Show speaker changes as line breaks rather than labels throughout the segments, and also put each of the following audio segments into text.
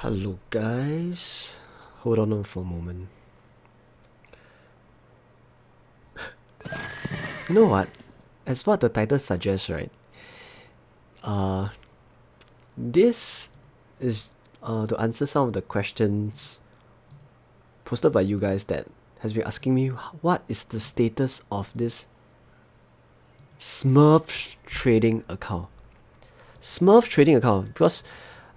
Hello guys, hold on for a moment. You know what? As what the title suggests, right? This is to answer some of the questions posted by you guys that has been asking me what is the status of this SmurfTrading account. SmurfTrading account, because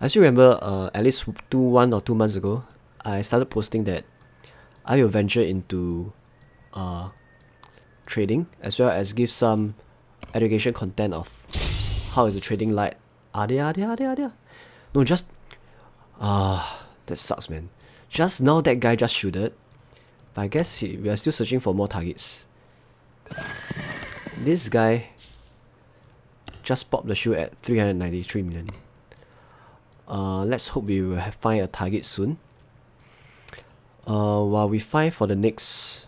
as you remember, at least 1 or 2 months ago, I started posting that I will venture into trading, as well as give some education content of how is the trading like. No, just that sucks, man. Just now that guy just shooted, but I guess we are still searching for more targets. This guy just popped the shoe at 393 million. Let's hope we will find a target soon. While we find for the next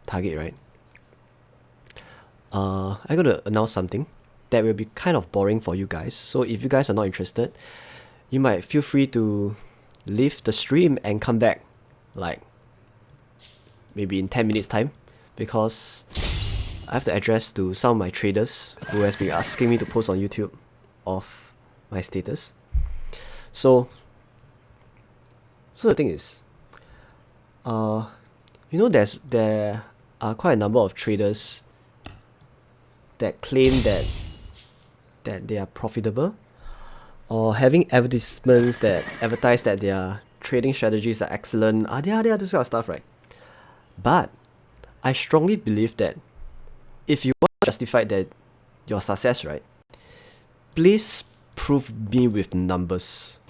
target, right? I'm gonna announce something that will be kind of boring for you guys. So if you guys are not interested, you might feel free to leave the stream and come back, like maybe in 10 minutes time, because I have to address to some of my traders who has been asking me to post on YouTube of my status. So the thing is, you know, there are quite a number of traders that claim that they are profitable, or having advertisements that advertise that their trading strategies are excellent, this kind of stuff, right? But I strongly believe that if you want to justify that your success, right, please prove me with numbers.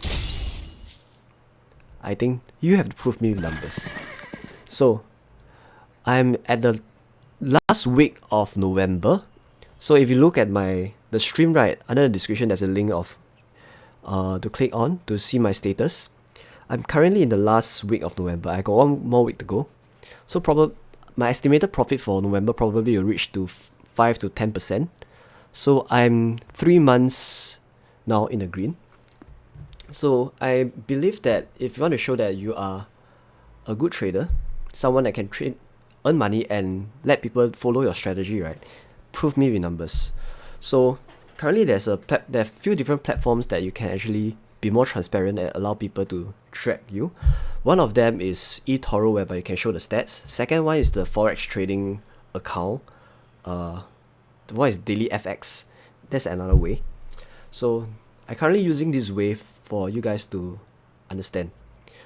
I think you have to prove me with numbers. So I'm at the last week of November. So if you look at the stream, right, under the description there's a link of to click on to see my status. I'm currently in the last week of November. I got 1 more week to go. So my estimated profit for November probably will reach to 5 to 10%. So I'm 3 months now in the green. So I believe that if you want to show that you are a good trader, someone that can trade, earn money, and let people follow your strategy, right, prove me with numbers. So currently there are a few different platforms that you can actually be more transparent and allow people to track you. One of them is eToro, whereby you can show the stats. Second one is the Forex trading account. The one is Daily FX. That's another way. So I'm currently using this way for you guys to understand.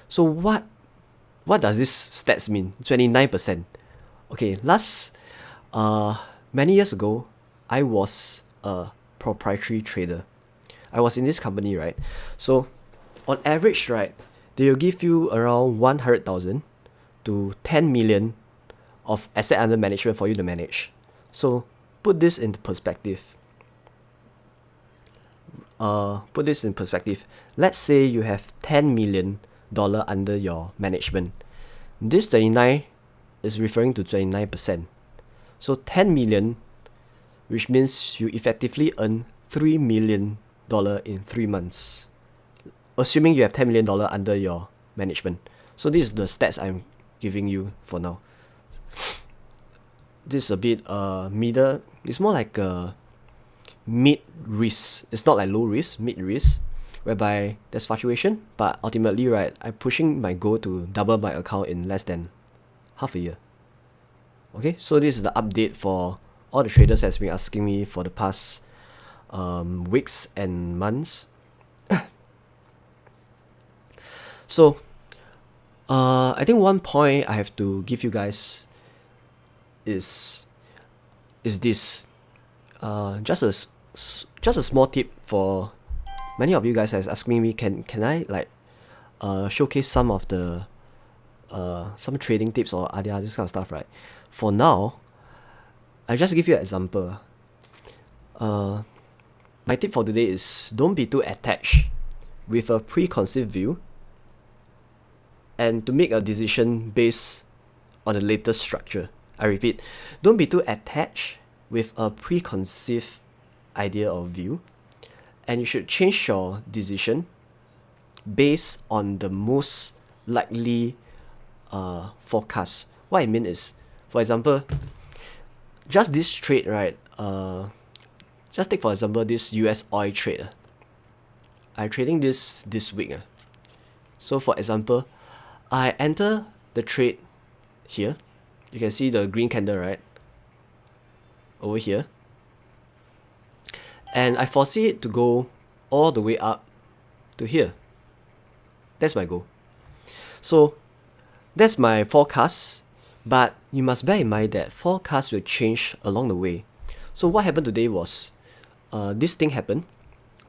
So what does this stats mean? 29%. Okay, many years ago, I was a proprietary trader. I was in this company, right? So on average, right, they will give you around 100,000 to 10 million of asset under management for you to manage. So put this into perspective. Let's say you have $10 million under your management. This 29 is referring to 29%. So 10 million, which means you effectively earn $3 million in 3 months, assuming you have $10 million under your management. So this is the stats I'm giving you for now. This is a bit middle. It's more like a mid risk. It's not like low risk, mid risk, whereby there's fluctuation, but ultimately, right, I'm pushing my goal to double my account in less than half a year. Okay, so this is the update for all the traders that's been asking me for the past weeks and months. So I think one point I have to give you guys is this. Just a small tip for many of you guys that's asking me, can I like showcase some of the some trading tips or this kind of stuff, right? For now, I just give you an example. My tip for today is don't be too attached with a preconceived view and to make a decision based on the latest structure. I repeat, don't be too attached with a preconceived idea or view, and you should change your decision based on the most likely forecast. What I mean is, for example, just this trade, right? Just take for example this US oil trade. I'm trading this week. So for example, I enter the trade here. You can see the green candle, right? Over here. And I foresee it to go all the way up to here. That's my goal. So that's my forecast, but you must bear in mind that forecasts will change along the way. So what happened today was, this thing happened,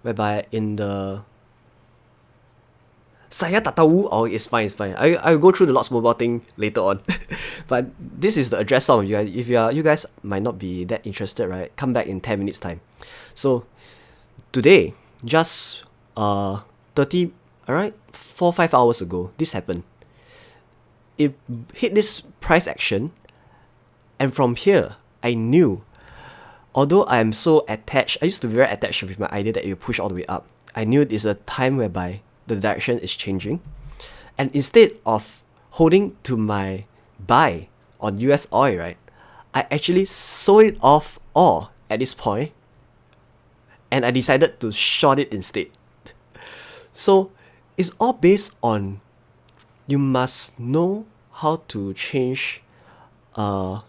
whereby in the saya tak tahu. Oh, it's fine. I'll go through the Lots Mobile thing later on. But this is the address of you guys. If you guys might not be that interested, right? Come back in 10 minutes time. So today, just 4 or 5 hours ago, this happened. It hit this price action, and from here, I knew, although I am so attached, I used to be very attached with my idea that it will push all the way up. I knew it is a time whereby the direction is changing, and instead of holding to my buy on US oil, right, I actually sold it off all at this point, and I decided to short it instead. So it's all based on, you must know how to change your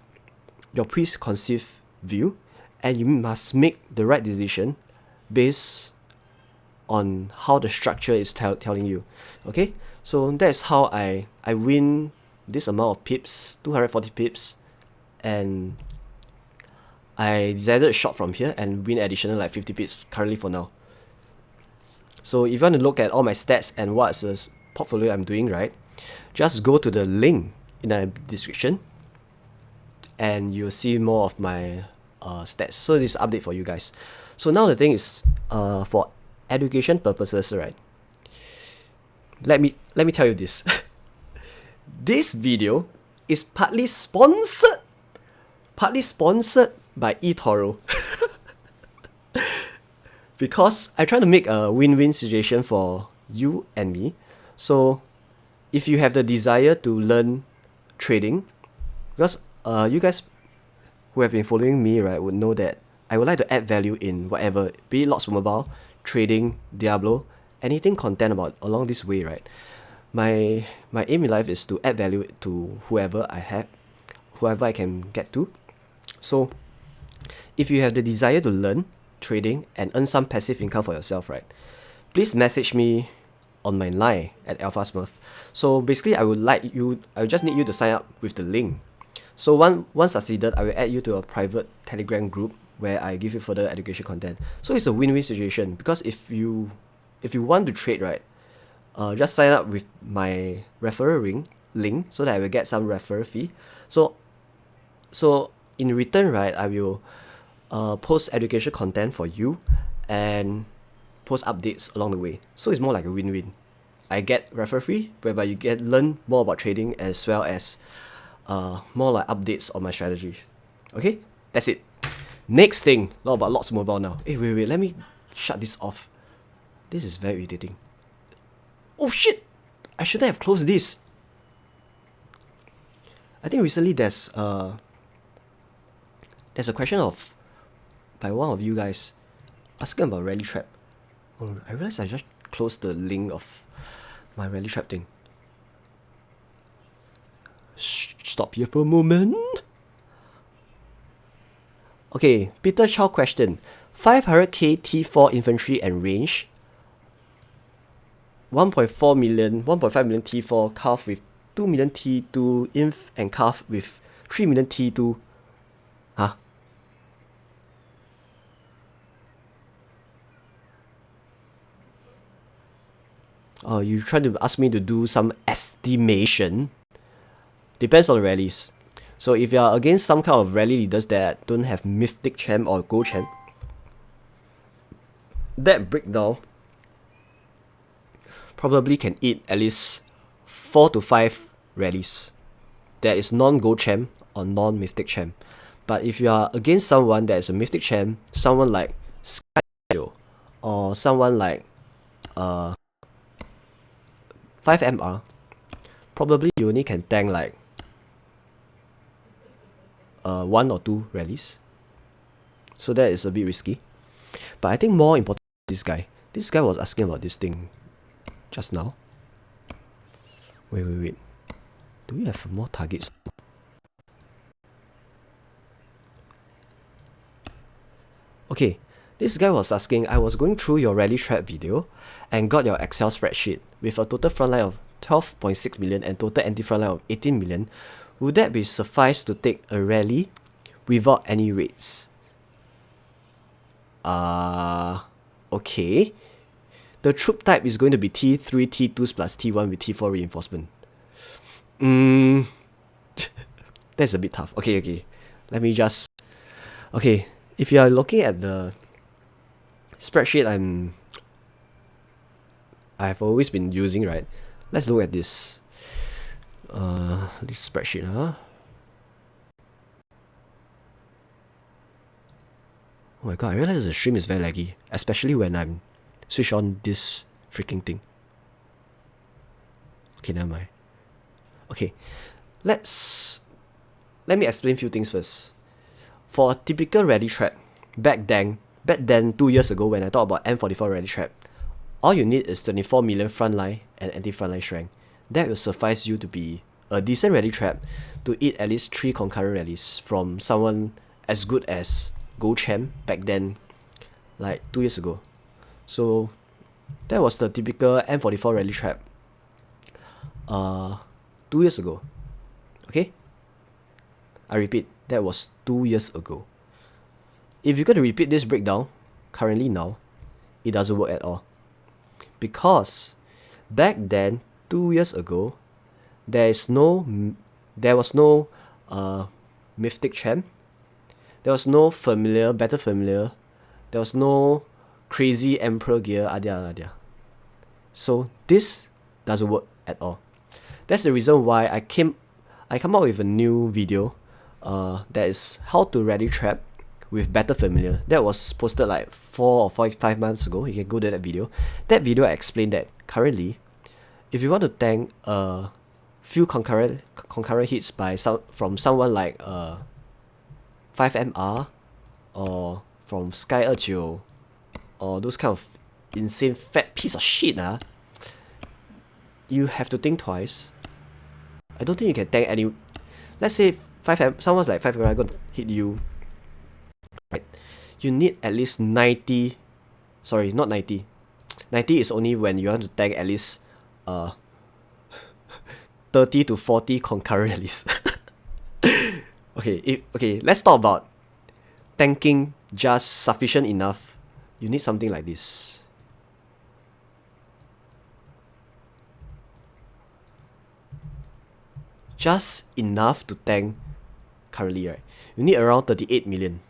preconceived view, and you must make the right decision based on how the structure is telling you. Okay, so that's how I win this amount of pips, 240 pips, and I decided to short from here and win additional like 50 pips currently for now. So if you want to look at all my stats and what's the portfolio I'm doing, right, just go to the link in the description and you'll see more of my stats. So this is an update for you guys. So now the thing is, for education purposes, right, let me tell you this. This video is partly sponsored by eToro. Because I try to make a win-win situation for you and me. So if you have the desire to learn trading, because you guys who have been following me, right, would know that I would like to add value in whatever, be it Lots Mobile, trading, Diablo, anything content about along this way, right? My aim in life is to add value to whoever I can get to. So if you have the desire to learn trading and earn some passive income for yourself, right, please message me on my line at Alpha Smurf. So basically, I just need you to sign up with the link. So once succeeded, I will add you to a private Telegram group where I give you further education content. So it's a win-win situation, because if you want to trade, right, just sign up with my referral link so that I will get some referral fee. So in return, right, I will post education content for you and post updates along the way. So it's more like a win-win. I get referral fee, whereby you learn more about trading, as well as more like updates on my strategy. Okay, that's it. Next thing, not about Lots Mobile now. Hey, wait, let me shut this off. This is very irritating. Oh shit! I shouldn't have closed this. I think recently there's a question by one of you guys asking about rally trap. Oh, I realized I just closed the link of my rally trap thing. Stop here for a moment. Okay, Peter Chow question. 500k T4 infantry and range. 1.5 million T4 calf with 2 million T2 inf and calf with 3 million T2. Huh? Oh, you trying to ask me to do some estimation? Depends on the rallies. So if you are against some kind of rally leaders that don't have Mythic Champ or Gold Champ, that breakdown probably can eat at least 4 to 5 rallies that is non-Gold Champ or non-Mythic Champ. But if you are against someone that is a Mythic Champ, someone like Sky or someone like 5 MR, probably you only can tank like 1 or 2 rallies. So that is a bit risky. But I think more important is this guy. This guy was asking about this thing just now. Wait. Do we have more targets? Okay, this guy was asking, I was going through your rally trap video and got your Excel spreadsheet with a total front line of 12.6 million and total anti-front line of 18 million. Would that be suffice to take a rally without any rates? Okay. The troop type is going to be T3, T2s plus T1 with T4 reinforcement. That's a bit tough. Okay. Let me just... Okay, if you are looking at the spreadsheet I've always been using, right? Let's look at this. This spreadsheet, huh? Oh my god, I realize the stream is very laggy, especially when I'm switch on this freaking thing. Okay, never mind. Okay, let me explain a few things first. For a typical rally trap, back then 2 years ago when I talked about M44 rally trap, all you need is 24 million frontline and anti-frontline strength. That will suffice you to be a decent rally trap to eat at least 3 concurrent rallies from someone as good as Gold Champ back then, like 2 years ago. So that was the typical M44 rally trap 2 years ago. Okay? I repeat, that was 2 years ago. If you're going to repeat this breakdown, currently now, it doesn't work at all. Because back then, 2 years ago, there was no Mythic Champ, there was no familiar, battle familiar, there was no crazy Emperor gear, adia. So this doesn't work at all. That's the reason why I come up with a new video that is how to rally trap with battle familiar. That was posted like 4 or 5 months ago. You can go to that video. That video I explained that currently, if you want to tank a few concurrent hits from someone like 5MR or from Sky 29 or those kind of insane fat piece of shit, you have to think twice. I don't think you can tank any. Let's say someone's like 5MR going to hit you, right? You need at least 90. Sorry, not 90. 90 is only when you want to tank at least 30 to 40 concurrent at least. Okay, let's talk about tanking just sufficient enough. You need something like this. Just enough to tank currently, right? You need around 38 million.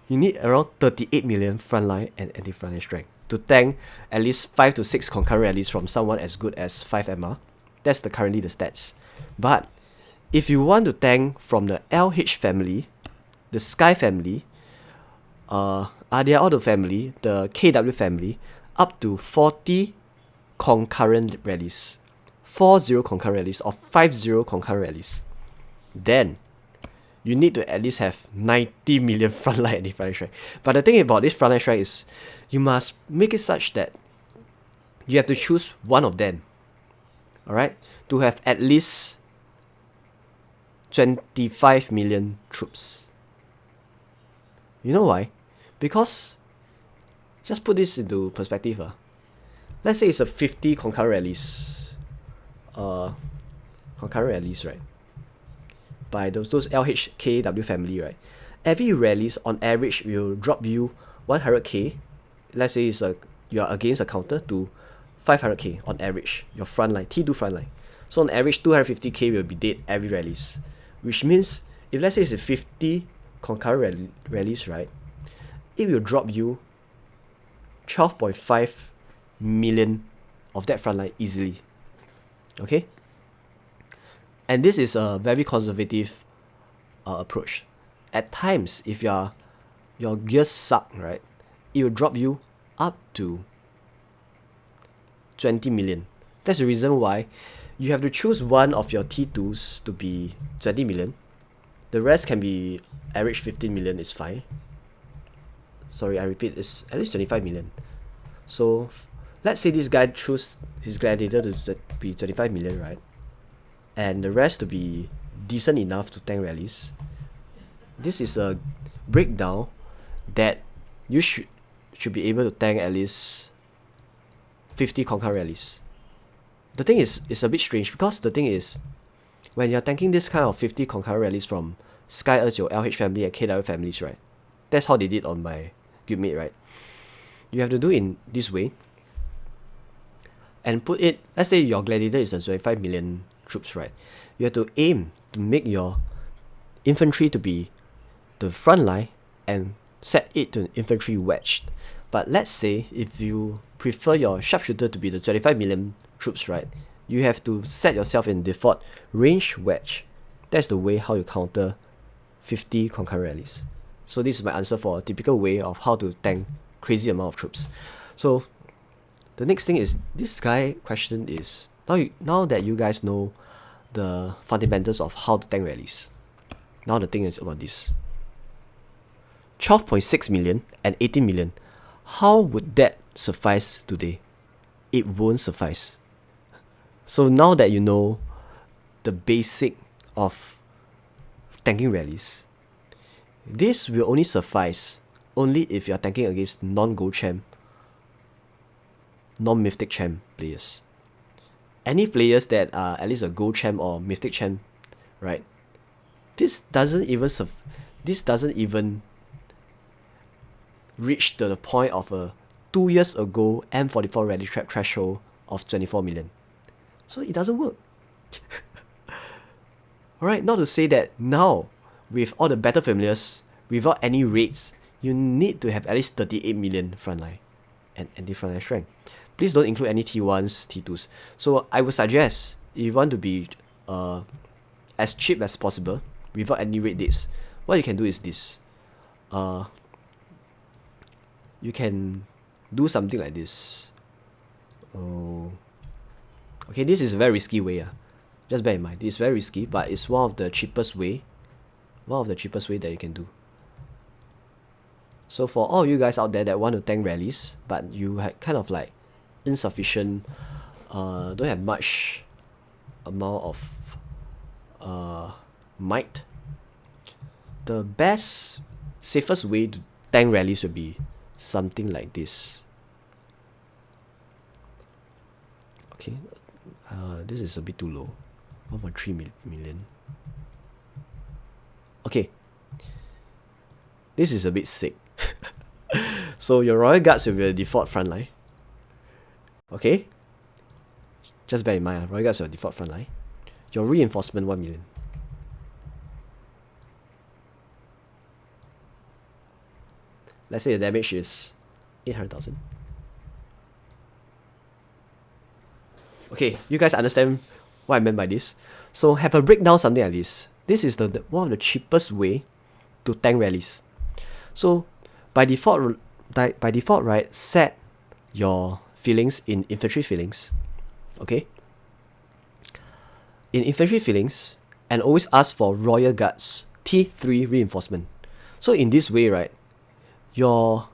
You need around 38 million frontline and anti-frontline strength to tank at least 5 to 6 concurrent rallies from someone as good as 5MR. That's currently the stats. But if you want to tank from the LH family, the Sky family, Adia Auto family, the KW family, up to 40 concurrent rallies, 40 concurrent rallies or 50 concurrent rallies, then you need to at least have 90 million frontline and frontline strength. But the thing about this frontline strength is you must make it such that you have to choose one of them, alright, to have at least 25 million troops. You know why? Because, just put this into perspective. Let's say it's a 50 concurrent rallies. Right? By those LHKW family, right? Every rallies on average will drop you 100k. Let's say you are against a counter to 500k on average. Your front line, T2 front line. So on average, 250k will be dead every rallies. Which means, if let's say it's a 50 concurrent rallies, right? It will drop you 12.5 million of that front line easily. Okay? And this is a very conservative approach. At times, if your gears suck, right, it will drop you up to 20 million. That's the reason why you have to choose one of your T2s to be 20 million. The rest can be average 15 million is fine. Sorry, I repeat, it's at least 25 million. So let's say this guy choose his gladiator to be 25 million, right? And the rest to be decent enough to tank rallies. This is a breakdown that you should be able to tank at least 50 concurrent rallies. The thing is, it's a bit strange because the thing is, when you're tanking this kind of 50 concurrent rallies from Sky Earth, your LH family and KW families, right? That's how they did on my guildmate, right? You have to do in this way and put it, let's say your gladiator is a 25 million troops, right? You have to aim to make your infantry to be the front line and set it to an infantry wedge. But let's say if you prefer your sharpshooter to be the 25 million troops, right? You have to set yourself in default range wedge. That's the way how you counter 50 concurrent rallies. So this is my answer for a typical way of how to tank crazy amount of troops. So the next thing is, this guy question is, now that you guys know the fundamentals of how to tank rallies, now the thing is about this. 12.6 million and 18 million. How would that suffice today? It won't suffice. So now that you know the basic of tanking rallies, this will only suffice only if you're tanking against non-gold champ, non-mythic champ players. Any players that are at least a gold champ or mythic champ, right? This doesn't even reach to the point of a 2 years ago M44 rally trap threshold of 24 million. So it doesn't work. Alright, not to say that now, with all the battle familiars, without any raids, you need to have at least 38 million frontline and anti-frontline strength. Please don't include any T1s, T2s. So I would suggest, if you want to be as cheap as possible, without any raid dates, what you can do is this. You can do something like this. Okay, this is a very risky way. Just bear in mind, it's very risky, but it's one of the cheapest way. One of the cheapest way that you can do. So for all of you guys out there that want to tank rallies, but you had kind of like insufficient, don't have much amount of might, the best, safest way to tank rallies would be something like this. Okay, this is a bit too low. 1.3 million. Okay, this is a bit sick. So your royal guards will be the default front line. Okay, just bear in mind, royal guards are the default front line. Your reinforcement 1 million. Let's say the damage is 800,000. Okay, you guys understand what I meant by this? So have a breakdown something like this. This is the one of the cheapest way to tank rallies. So by default, right, set your feelings in infantry feelings. Okay. In infantry feelings, and always ask for royal guards T3 reinforcement. So in this way, right, you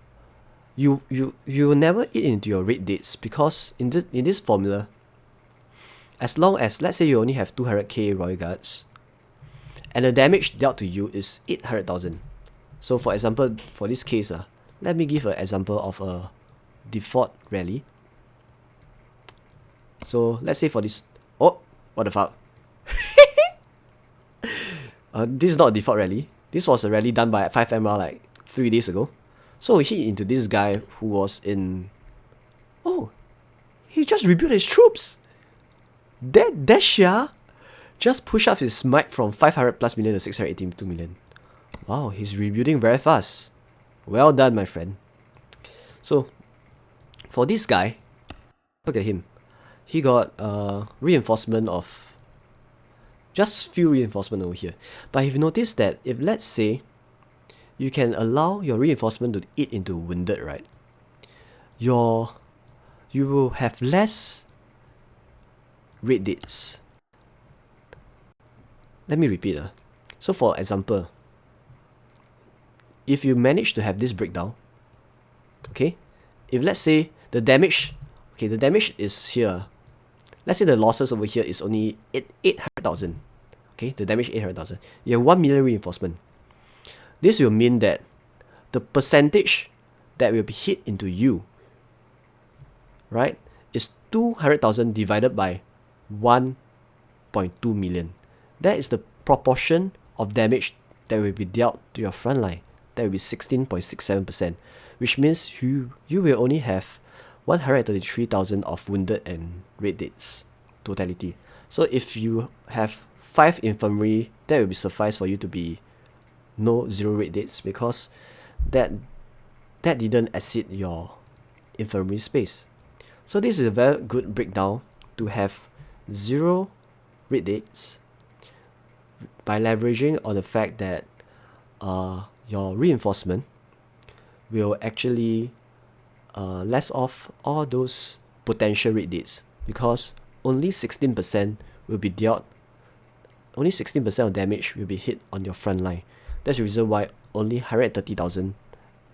will never eat into your raid dates, because in this formula, as long as, let's say you only have 200k royal guards, and the damage dealt to you is 800,000. So for example, for this case, let me give an example of a default rally. So let's say for this, oh, what the fuck? This is not a default rally. This was a rally done by 5MR like 3 days ago. So we hit into this guy who was in, oh, he just rebuilt his troops. That Desha just pushed up his smite from 500 plus million to 682 million. Wow, he's rebuilding very fast. Well done, my friend. So for this guy, look at him. He got reinforcement of just few reinforcement over here. But if you notice that, if let's say you can allow your reinforcement to eat into wounded, right? Your you will have less rate dates. Let me repeat. So for example, if you manage to have this breakdown, okay, if let's say the damage is here. Let's say the losses over here is only 800,000. Okay, the damage 800,000. You have 1 million reinforcement. This will mean that the percentage that will be hit into you, right, is 200,000 divided by 1.2 million. That is the proportion of damage that will be dealt to your front line. That will be 16.67%, which means you will only have 133,000 of wounded and rate dates totality. So if you have 5 infirmary, that will be suffice for you to be no 0 rate dates, because that didn't exceed your infirmary space. So this is a very good breakdown to have 0 rate dates by leveraging on the fact that your reinforcement will actually less off all those potential rate dates, because only 16% will be dealt, only 16% of damage will be hit on your front line. That's the reason why only 130,000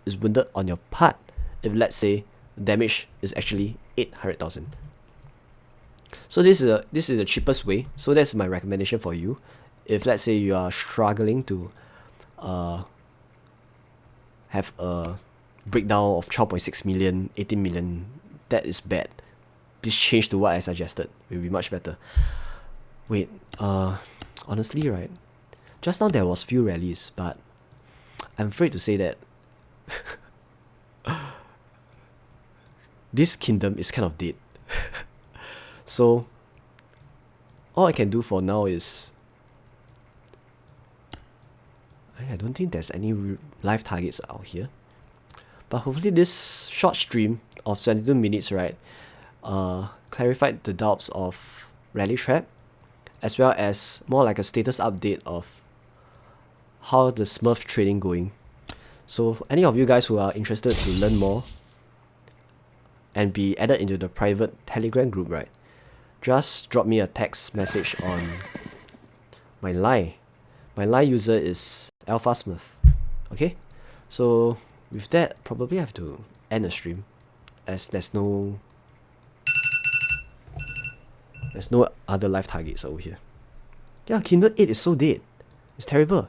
is wounded on your part, if let's say damage is actually 800,000. So this is the cheapest way. So that's my recommendation for you. If let's say you are struggling to have a breakdown of 12.6 million, 18 million, that is bad. Please change to what I suggested. It will be much better. Wait, honestly, right, just now there was few rallies, but I'm afraid to say that this kingdom is kind of dead. So all I can do for now is, I don't think there's any live targets out here, but hopefully this short stream of 22 minutes, right, clarified the doubts of Rally Trap, as well as more like a status update of how the Smurf trading going. So any of you guys who are interested to learn more and be added into the private Telegram group, right, just drop me a text message on my line. My line user is Alpha Smurf. Okay, so with that, probably I have to end the stream, as there's no other live targets over here. Yeah, Kindle 8 is so dead. It's terrible.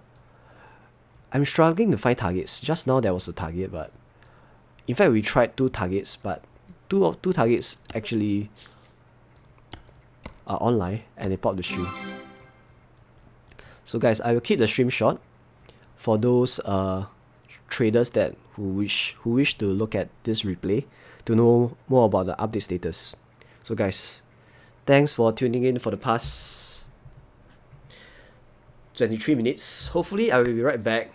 I'm struggling to find targets. Just now there was a target, but in fact we tried 2 targets, but two targets actually are online and they popped the stream. So guys, I will keep the stream short for those traders who wish to look at this replay to know more about the update status. So guys, thanks for tuning in for the past 23 minutes. Hopefully I will be right back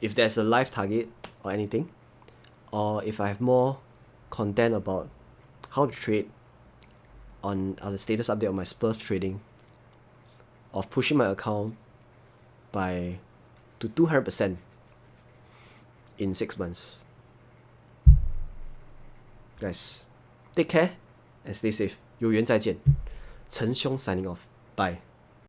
if there's a live target or anything, or if I have more content about how to trade on the status update of my SmurfTrading, of pushing my account to 200% in 6 months. Guys, take care and stay safe. 有缘再见。陈兄 signing off. Bye.